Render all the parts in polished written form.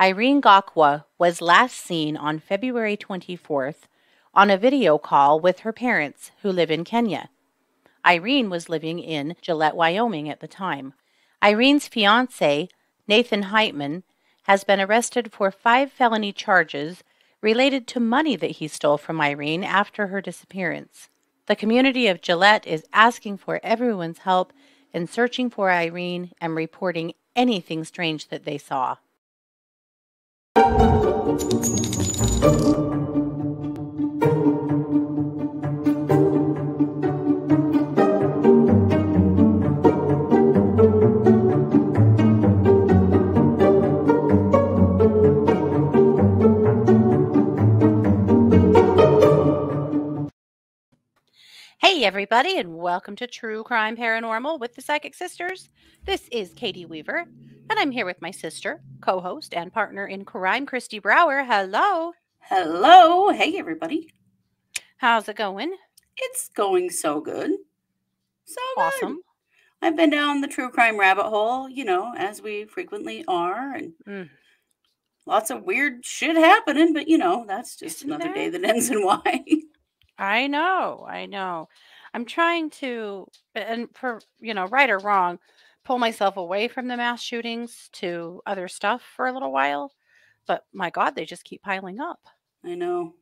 Irene Gakwa was last seen on February 24th on a video call with her parents who live in Kenya. Irene was living in Gillette, Wyoming at the time. Irene's fiance, Nathan Hightman, has been arrested for 5 felony charges related to money that he stole from Irene after her disappearance. The community of Gillette is asking for everyone's help in searching for Irene and reporting anything strange that they saw. Hey everybody, and welcome to True Crime Paranormal with the Psychic Sisters. This is Katie Weaver, and I'm here with my sister, co-host, and partner in crime, Kristi Bowyer. Hello. Hello. Hey everybody. How's it going? It's going so good. So awesome. Good. I've been down the true crime rabbit hole, as we frequently are, and lots of weird shit happening, but that's just another day that ends in Y. I know. I'm trying to, and for, right or wrong, pull myself away from the mass shootings to other stuff for a little while. But my God, they just keep piling up. I know.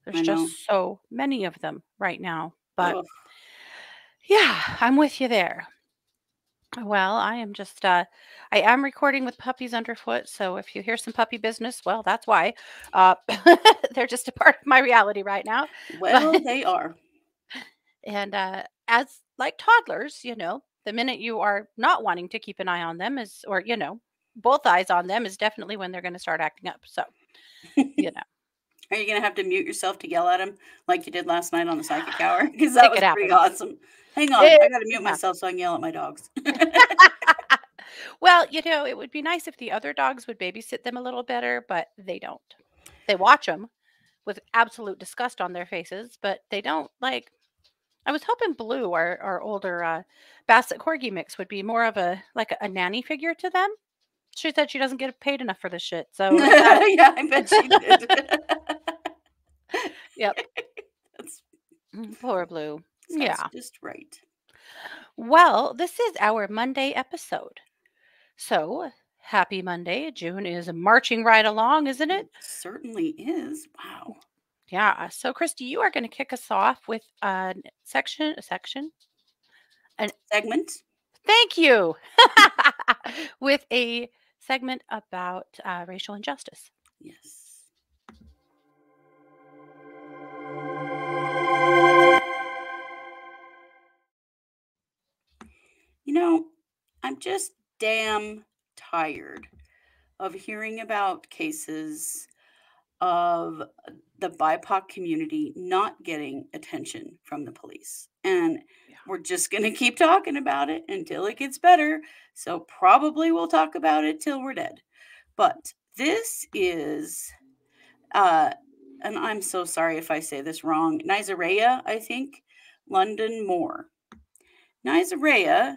There's just so many of them right now. But yeah, I'm with you there. Well, I am just, I am recording with puppies underfoot. So if you hear some puppy business, well, that's why. They're just a part of my reality right now. Well, they are. And as like toddlers, the minute you are not wanting to keep an eye on them or both eyes on them is definitely when they're going to start acting up. So, Are you going to have to mute yourself to yell at them like you did last night on the Psychic Hour? Because that was pretty awesome. Hang on. I got to mute myself so I can yell at my dogs. Well, it would be nice if the other dogs would babysit them a little better, but they don't. They watch them with absolute disgust on their faces, but they don't like. I was hoping Blue, our older Basset Corgi mix, would be more of a nanny figure to them. She said she doesn't get paid enough for this shit. So yeah, I bet she did. Yep. Poor Blue. That's just right. Well, this is our Monday episode. So happy Monday. June is marching right along, isn't it? It certainly is. Wow. Yeah. So, Kristi, you are going to kick us off with a segment. Thank you. With a segment about racial injustice. Yes. I'm just damn tired of hearing about cases of the BIPOC community not getting attention from the police. And we're just going to keep talking about it until it gets better. So probably we'll talk about it till we're dead. But this is, and I'm so sorry if I say this wrong, Nyzireya, I think, London Moore. Nyzireya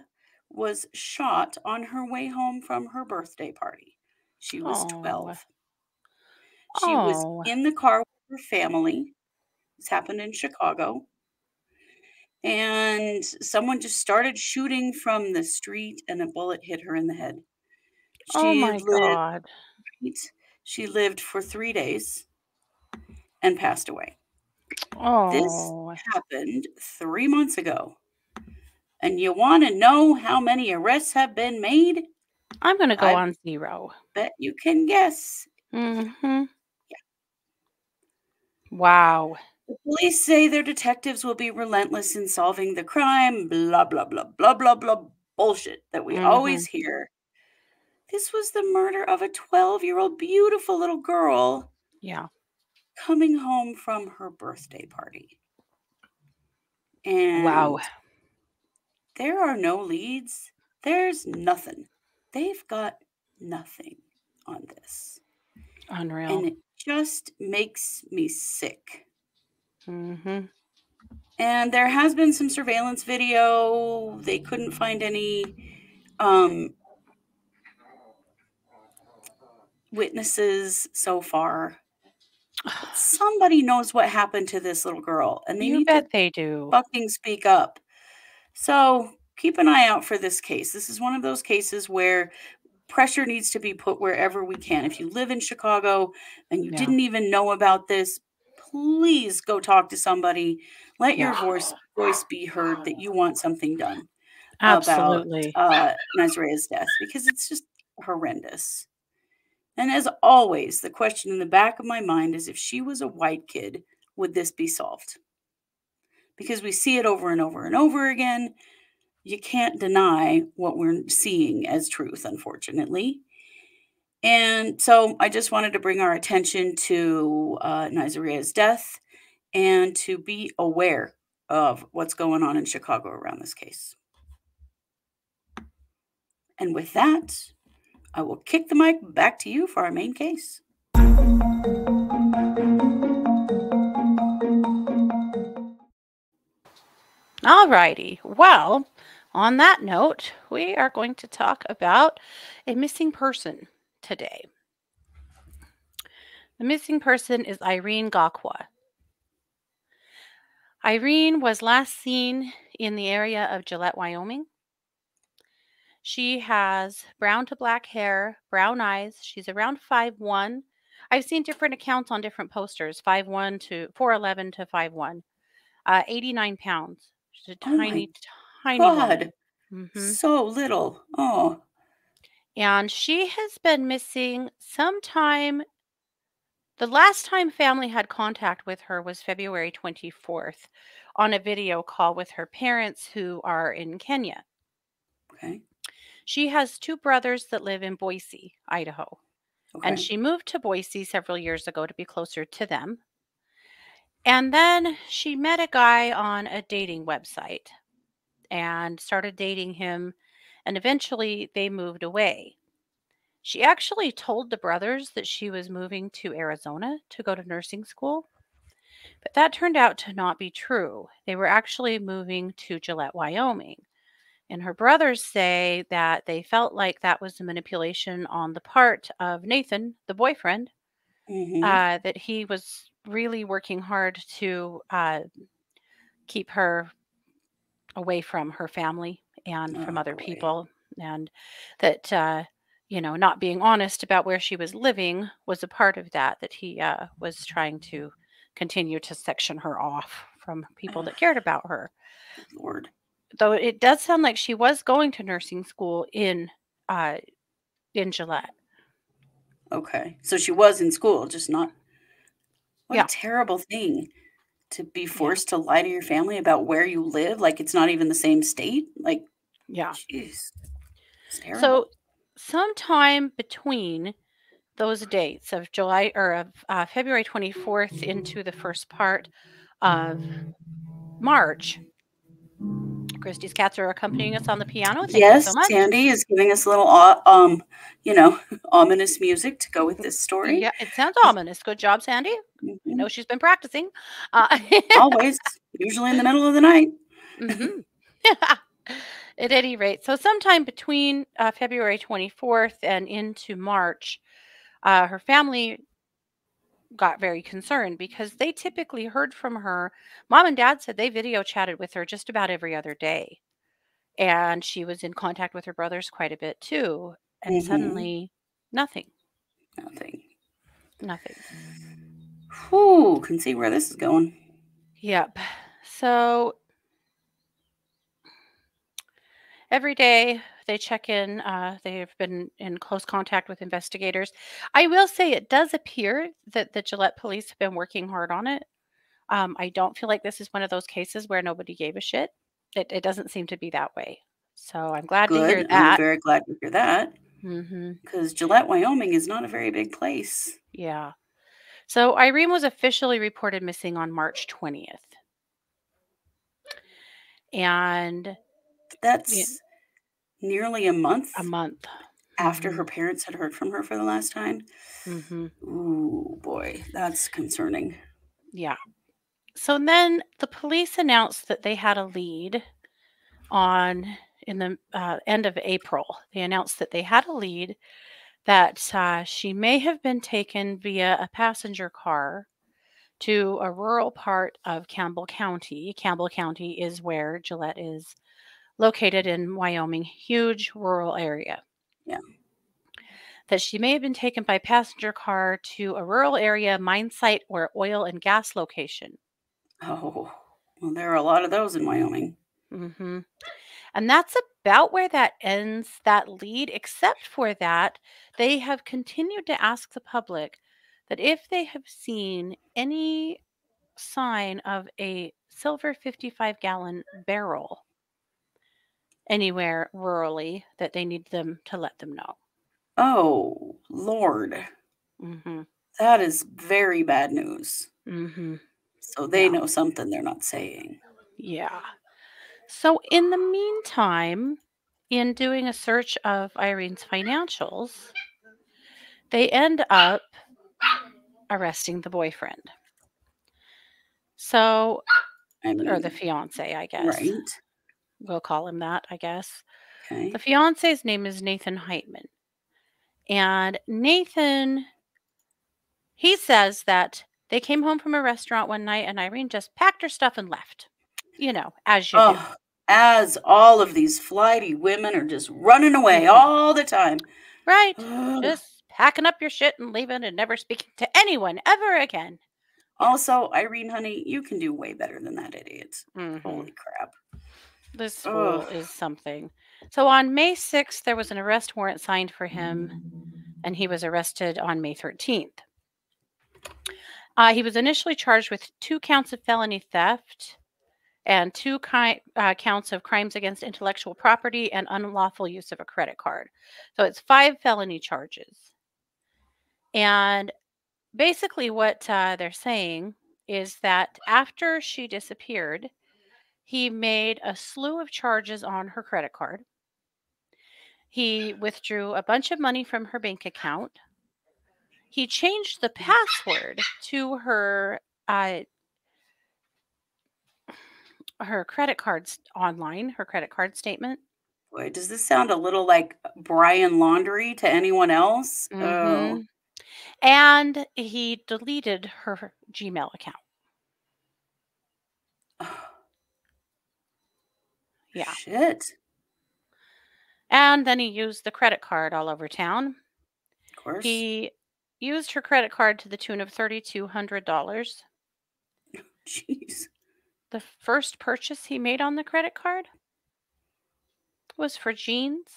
was shot on her way home from her birthday party. She was 12. She was in the car with her family. This happened in Chicago. And someone just started shooting from the street and a bullet hit her in the head. God. She lived for 3 days and passed away. This happened 3 months ago. And you want to know how many arrests have been made? I'm going to go on 0. Bet you can guess. Mm-hmm. Yeah. Wow. The police say their detectives will be relentless in solving the crime, blah, blah, blah, blah, blah, blah, bullshit that we always hear. This was the murder of a 12-year-old beautiful little girl. Yeah. Coming home from her birthday party. And there are no leads. There's nothing. They've got nothing on this. Unreal. And it just makes me sick. Mm-hmm. And there has been some surveillance video. They couldn't find any witnesses so far. But somebody knows what happened to this little girl, and they You need to bet they do. fucking speak up. So keep an eye out for this case. This is one of those cases where pressure needs to be put wherever we can. If you live in Chicago and you Yeah. didn't even know about this, please go talk to somebody. Let your Yeah. voice be heard that you want something done Absolutely. about Nyzireya's death, because it's just horrendous. And as always, the question in the back of my mind is, if she was a white kid, would this be solved? Because we see it over and over and over again. You can't deny what we're seeing as truth, unfortunately. And so I just wanted to bring our attention to Nyzireya's death and to be aware of what's going on in Chicago around this case. And with that, I will kick the mic back to you for our main case. Alrighty. Well, on that note, we are going to talk about a missing person today. The missing person is Irene Gakwa. Irene was last seen in the area of Gillette, Wyoming. She has brown to black hair, brown eyes. She's around 5'1". I've seen different accounts on different posters, 5'1" to 4'11" to 5'1". 89 pounds. She's a tiny, tiny woman. God, so little. Oh. And she has been missing sometime. The last time family had contact with her was February 24th on a video call with her parents who are in Kenya. Okay. She has two brothers that live in Boise, Idaho. Okay. And she moved to Boise several years ago to be closer to them. And then she met a guy on a dating website and started dating him. And eventually they moved away. She actually told the brothers that she was moving to Arizona to go to nursing school, but that turned out to not be true. They were actually moving to Gillette, Wyoming. And her brothers say that they felt like that was a manipulation on the part of Nathan, the boyfriend, that he was really working hard to keep her away from her family and from other people, and that not being honest about where she was living was a part of that he was trying to continue to section her off from people that cared about her. Lord. Though it does sound like she was going to nursing school in Gillette. Okay. So she was in school, just not. What Yeah. a terrible thing to be forced to lie to your family about where you live. Like, it's not even the same state. Like, Yeah. jeez. It's terrible. So sometime between those dates of July or of February 24th into the first part of March, Kristi's cats are accompanying us on the piano. Thank you so much. Sandy is giving us a little, ominous music to go with this story. Yeah, it sounds ominous. Good job, Sandy. I know she's been practicing. Always, usually in the middle of the night. At any rate, so sometime between February 24th and into March, her family got very concerned because they typically heard from her. Mom and Dad said they video chatted with her just about every other day. And she was in contact with her brothers quite a bit too. And suddenly, nothing. Whew, can see where this is going. Yep. So every day they check in. They've been in close contact with investigators. I will say it does appear that the Gillette police have been working hard on it. I don't feel like this is one of those cases where nobody gave a shit. It doesn't seem to be that way. So I'm glad to hear that. I'm very glad to hear that. Because Gillette, Wyoming is not a very big place. Yeah. So Irene was officially reported missing on March 20th. And that's nearly a month. After her Mhm. parents had heard from her for the last time. Ooh, boy, that's concerning. Yeah. So then the police announced that they had a lead in the end of April. They announced that they had a lead that she may have been taken via a passenger car to a rural part of Campbell County. Campbell County is where Gillette is located in Wyoming, huge rural area. Yeah. That she may have been taken by passenger car to a rural area, mine site, or oil and gas location. Oh, well, there are a lot of those in Wyoming. hmm And that's about where that ends, that lead, except for that they have continued to ask the public that if they have seen any sign of a silver 55-gallon barrel anywhere rurally, that they need them to let them know. Oh, Lord. hmm That is very bad news. hmm So they Yeah. know something they're not saying. Yeah. So in the meantime, in doing a search of Irene's financials, they end up arresting the boyfriend. So, I or the mean, fiance, I guess. right. We'll call him that, I guess. Okay. The fiance's name is Nathan Hightman. And Nathan, he says that they came home from a restaurant one night and Irene just packed her stuff and left. As you do. Oh, as all of these flighty women are just running away Mhm. all the time. Right. Ugh. Just packing up your shit and leaving and never speaking to anyone ever again. Yes. Also, Irene, honey, you can do way better than that idiot. Mhm. Holy crap. This Ugh. fool is something. So on May 6th, there was an arrest warrant signed for him, and he was arrested on May 13th. He was initially charged with 2 counts of felony theft and 2 counts of crimes against intellectual property and unlawful use of a credit card. So it's 5 felony charges. And basically, what they're saying is that after she disappeared, he made a slew of charges on her credit card. He withdrew a bunch of money from her bank account. He changed the password to her credit cards online, her credit card statement. Boy, does this sound a little like Brian Laundrie to anyone else? Oh. And he deleted her Gmail account. Yeah. Shit. And then he used the credit card all over town. Of course. He used her credit card to the tune of $3,200. Jeez. The first purchase he made on the credit card was for jeans,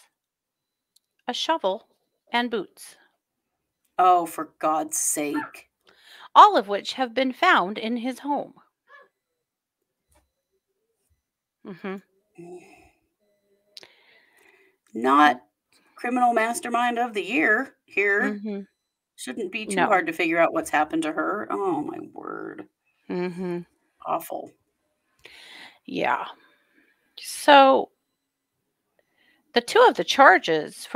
a shovel, and boots, Oh, for God's sake. all of which have been found in his home. hmm Not criminal mastermind of the year here. hmm Shouldn't be too No. hard to figure out what's happened to her. Oh, my word. hmm Awful. Yeah. So the 2 of the charges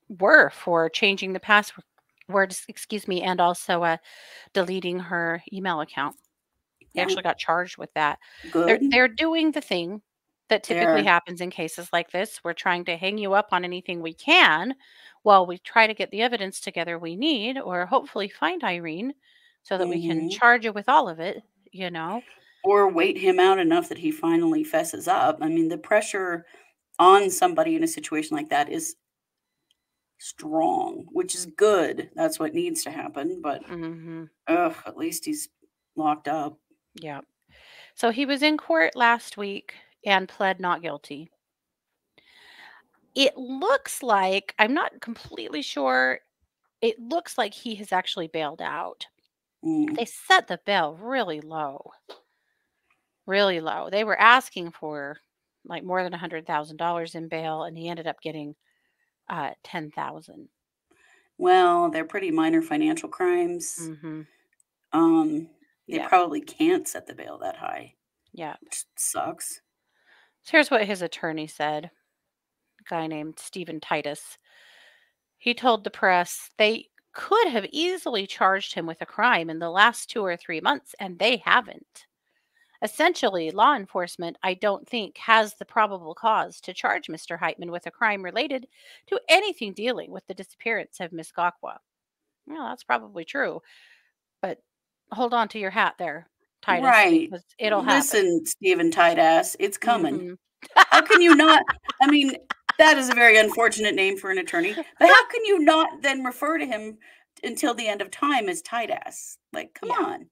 were for changing the password, and also deleting her email account. He Yeah. actually got charged with that. Good. They're doing the thing that typically There. happens in cases like this. We're trying to hang you up on anything we can while we try to get the evidence together we need, or hopefully find Irene so that we can Mhm. charge you with all of it. Or wait him out enough that he finally fesses up. I mean, the pressure on somebody in a situation like that is strong, which is good. That's what needs to happen, but hmm at least he's locked up. Yeah. So he was in court last week and pled not guilty. It looks like, I'm not completely sure, it looks like he has actually bailed out. Mm. They set the bail really low. Really low. They were asking for like more than $100,000 in bail, and he ended up getting 10,000. Well, they're pretty minor financial crimes. Mm-hmm. They Yeah. probably can't set the bail that high, Yeah. which sucks. So here's what his attorney said. A guy named Stephen Titus. He told the press they could have easily charged him with a crime in the last 2 or 3 months, and they haven't. Essentially, law enforcement, I don't think, has the probable cause to charge Mr. Hightman with a crime related to anything dealing with the disappearance of Miss Gakwa. Well, that's probably true, but hold on to your hat there, Titus, Right. because it'll happen. Listen, Stephen Tight-Ass, it's coming. Mhm. How can you not I mean, that is a very unfortunate name for an attorney, but how can you not then refer to him until the end of time as Tight-Ass? Like, come Yeah, on.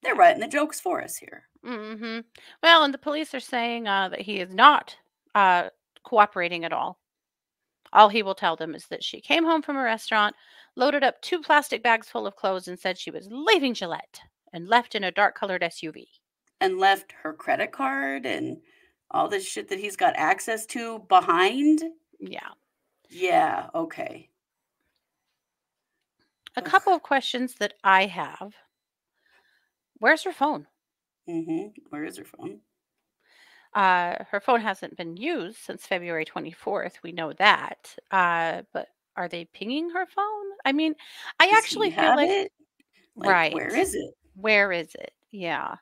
They're yeah. writing the jokes for us here. Mhm. Well, and the police are saying, that he is not, uh, cooperating at all. All he will tell them is that she came home from a restaurant, loaded up 2 plastic bags full of clothes, and said she was leaving Gillette, and left in a dark-colored SUV. And left her credit card and all this shit that he's got access to behind? Yeah. Yeah, okay. A couple Ugh. of questions that I have. Where's her phone? Mhm. Where is her phone? Her phone hasn't been used since February 24th. We know that. But are they pinging her phone? I mean, I Does he actually feel have like, it? Like, where right. is it? Where is it? Yeah.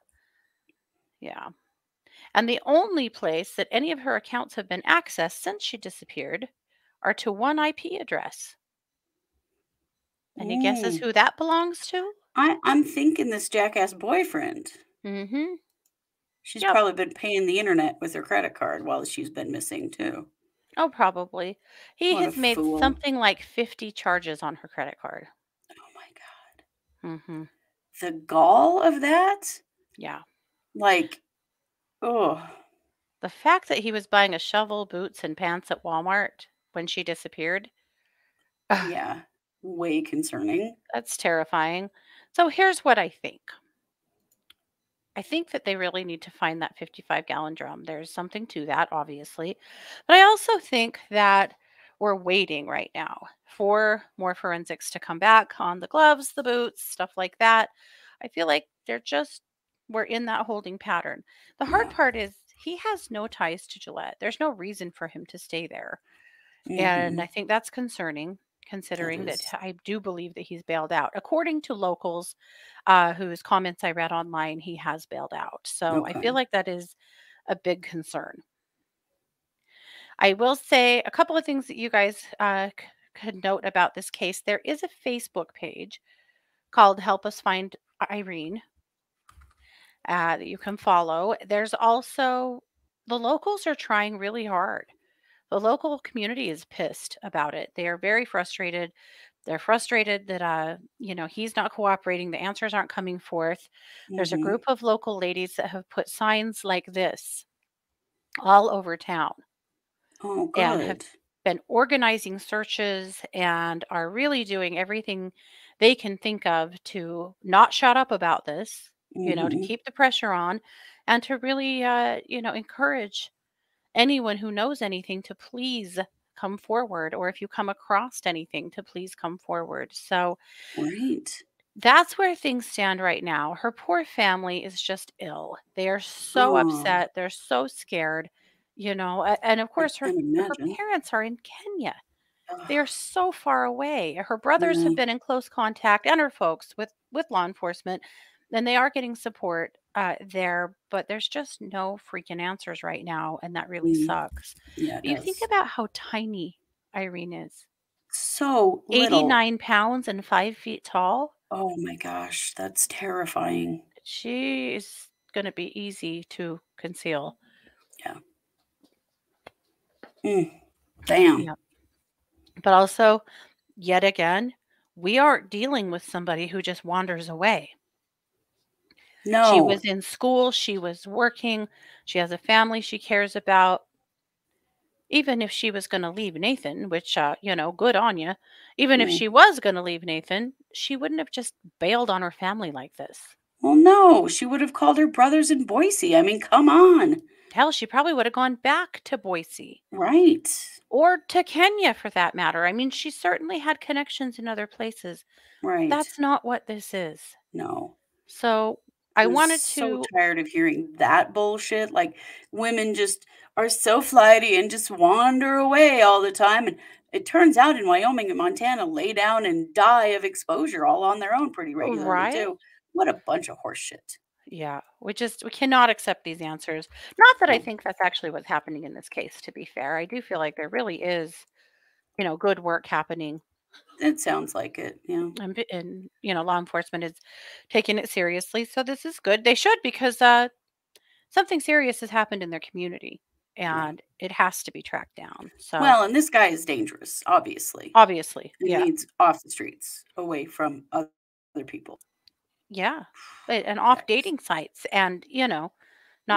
Yeah. And the only place that any of her accounts have been accessed since she disappeared are to one IP address. Any guesses Mm. who that belongs to? I'm thinking this jackass boyfriend. Mhm. She's Yep. probably been paying the internet with her credit card while she's been missing too. Oh, probably. He What a has made fool. something like 50 charges on her credit card. Oh my god. Mhm. The gall of that? Yeah. Like, oh, The fact that he was buying a shovel, boots, and pants at Walmart when she disappeared, ugh, yeah. Way concerning. that's terrifying. So here's what I think. I think that they really need to find that 55-gallon drum. There's something to that, obviously. But I also think that we're waiting right now for more forensics to come back on the gloves, the boots, stuff like that. I feel like we're in that holding pattern. The hard Yeah. part is he has no ties to Gillette. There's no reason for him to stay there. And I Mhm. think that's concerning, That considering that is. I do believe that he's bailed out. According to locals, whose comments I read online, he has bailed out. So I feel Okay. like that is a big concern. I will say a couple of things that you guys could note about this case. There is a Facebook page called Help Us Find Irene that you can follow. There's also the locals are trying really hard. The local community is pissed about it. They are very frustrated. They're frustrated that he's not cooperating, the answers aren't coming forth. There's a Mhm. group of local ladies that have put signs like this all over town Oh, and have good. been organizing searches and are really doing everything they can think of to not shut up about this, to Mhm. keep the pressure on and to really encourage anyone who knows anything to please come forward, or if you come across anything to please come forward. So Right. that's where things stand right now. Her poor family is just ill. They are so Oh, upset. They're so scared, and of I course can't her imagine. parents are in Kenya. They are Ugh, so far away. Her I brothers have know. been in close contact, and her folks with law enforcement, and they are getting support there. But there's just no freaking answers right now, and that really Mm, sucks. yeah, it But you think does. about how tiny Irene is. So little. 89 pounds and 5 feet tall. Oh my gosh, that's terrifying. She is going to be easy to conceal. Yeah. Mm, damn. Yeah. But also, yet again, we aren't dealing with somebody who just wanders away. She No. was in school, she was working, she has a family she cares about. Even if she was gonna leave Nathan, which, good on you. Even if Mm. she was gonna leave Nathan, she wouldn't have just bailed on her family like this. Well, no, she would have called her brothers in Boise. I mean, come on. Hell, she probably would have gone back to Boise Right. or to Kenya for that matter. I mean, she certainly had connections in other places, but Right. that's not what this is. No. So, I I'm wanted so to tired of hearing that bullshit. Like, women just are so flighty and just wander away all the time. And it turns out in Wyoming and Montana, lay down and die of exposure all on their own pretty regularly, right? too. What a bunch of horse shit. Yeah. We cannot accept these answers. Not that I No, think that's actually what's happening in this case, to be fair. I do feel like there really is, good work happening, it sounds like it. Yeah, and law enforcement is taking it seriously. So this is good. They should, because something serious has happened in their community, yeah. and it has to be tracked down. So Well, and this guy is dangerous, obviously, obviously, and yeah. needs off the streets, away from other people. Yeah. And off Yikes. dating sites, and, not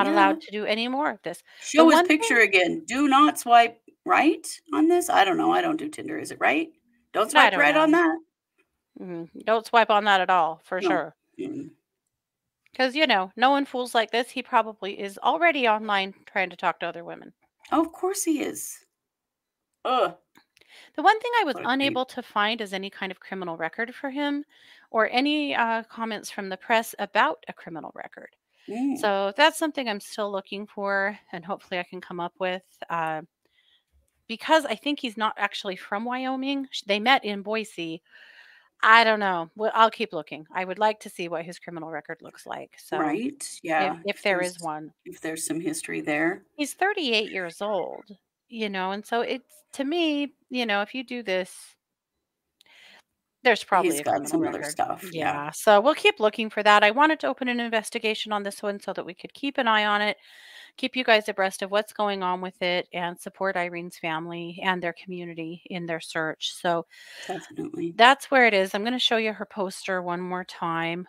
Yeah. allowed to do any more of this. The Show his one thing picture again. Do not swipe right on this. I don't know. I don't do Tinder. Is it right? Don't I swipe don't right on know. that. Don't swipe on that at all, for No. sure. Mm-mm. Because, no one fools like this. He probably is already online trying to talk to other women. Oh, of course he is. Ugh. The one thing I was What a creep. unable to find is any kind of criminal record for him, or any comments from the press about a criminal record. Mm, So that's something I'm still looking for, and hopefully I can come up with. Because I think he's not actually from Wyoming. They met in Boise. I don't know. Well, I'll keep looking. I would like to see what his criminal record looks like. So, right. if Yeah. if there is one. If there's some history there, He's 38 years old, and so it's, to me, if you do this, there's probably he's a got criminal some other record. stuff. Yeah. Yeah. So we'll keep looking for that. I wanted to open an investigation on this one so that we could keep an eye on it, keep you guys abreast of what's going on with it, and support Irene's family and their community in their search. So Definitely. that's where it is. I'm going to show you her poster one more time.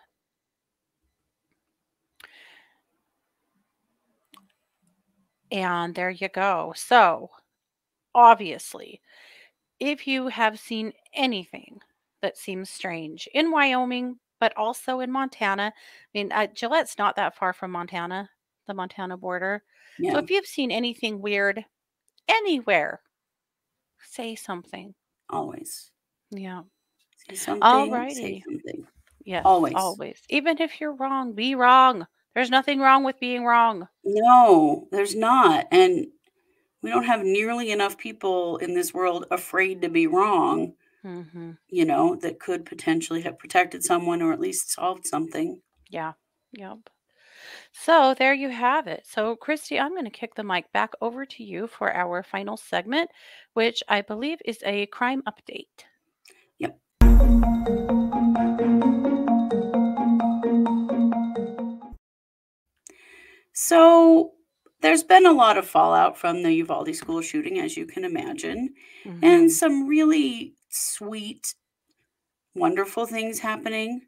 And there you go. So, obviously, if you have seen anything that seems strange in Wyoming, but also in Montana, I mean, Gillette's not that far from Montana, the Montana border. So, Yeah. if you've seen anything weird anywhere, say something. Always. Yeah. See something, say Alrighty. something. Yes, Always. always. Even if you're wrong, be wrong. There's nothing wrong with being wrong. No, there's not. And we don't have nearly enough people in this world afraid to be wrong, Hmm. that could potentially have protected someone or at least solved something. Yeah. Yep. So there you have it. So, Kristi, I'm going to kick the mic back over to you for our final segment, which I believe is a crime update. Yep. So there's been a lot of fallout from the Uvalde school shooting, as you can imagine, and Hmm. some really sweet, wonderful things happening.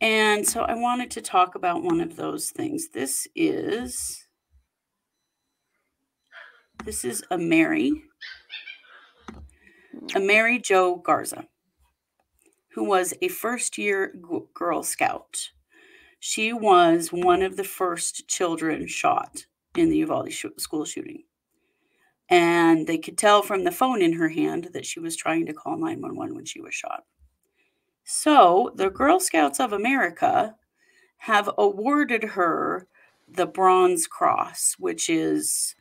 And so I wanted to talk about one of those things. This is Amerie Jo Garza, who was a first-year Girl Scout. She was one of the first children shot in the Uvalde school shooting. And they could tell from the phone in her hand that she was trying to call 911 when she was shot. So the Girl Scouts of America have awarded her the Bronze Cross, which is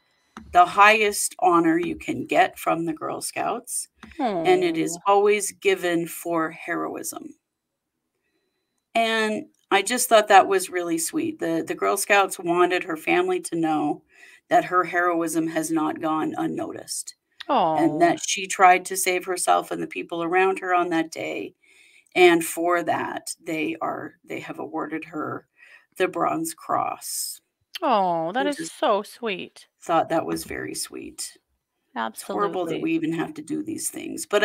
the highest honor you can get from the Girl Scouts, and it is Oh, always given for heroism. And I just thought that was really sweet. The Girl Scouts wanted her family to know that her heroism has not gone unnoticed, and oh, that she tried to save herself and the people around her on that day. And for that, they have awarded her the Bronze Cross. oh, that I is just so sweet. thought that was very sweet. It's horrible that Absolutely. we even have to do these things, but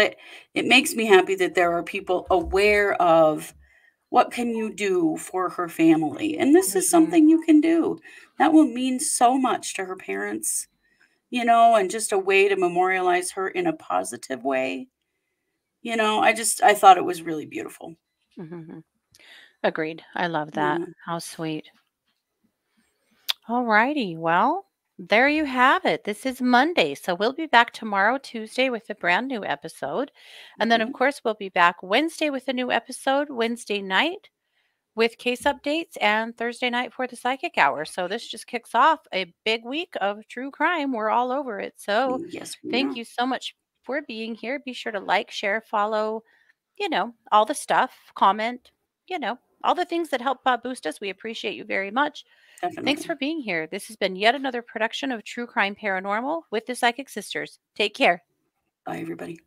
it makes me happy that there are people aware of what can you do for her family, and this is Hmm. something you can do. That will mean so much to her parents, and just a way to memorialize her in a positive way. I thought it was really beautiful. Hmm. Agreed. I love that. Yeah. How sweet. All righty. Well, there you have it. This is Monday. So we'll be back tomorrow, Tuesday, with a brand new episode. And then, of Mhm. course, we'll be back Wednesday with a new episode, Wednesday night with case updates, and Thursday night for the psychic hour. So this just kicks off a big week of true crime. We're all over it. So Yes, we thank are. you so much for being here. Be sure to like, share, follow, all the stuff, comment, you know. all the things that help boost us. We appreciate you very much. Definitely. Thanks for being here. This has been yet another production of True Crime Paranormal with the Psychic Sisters. Take care. Bye, everybody.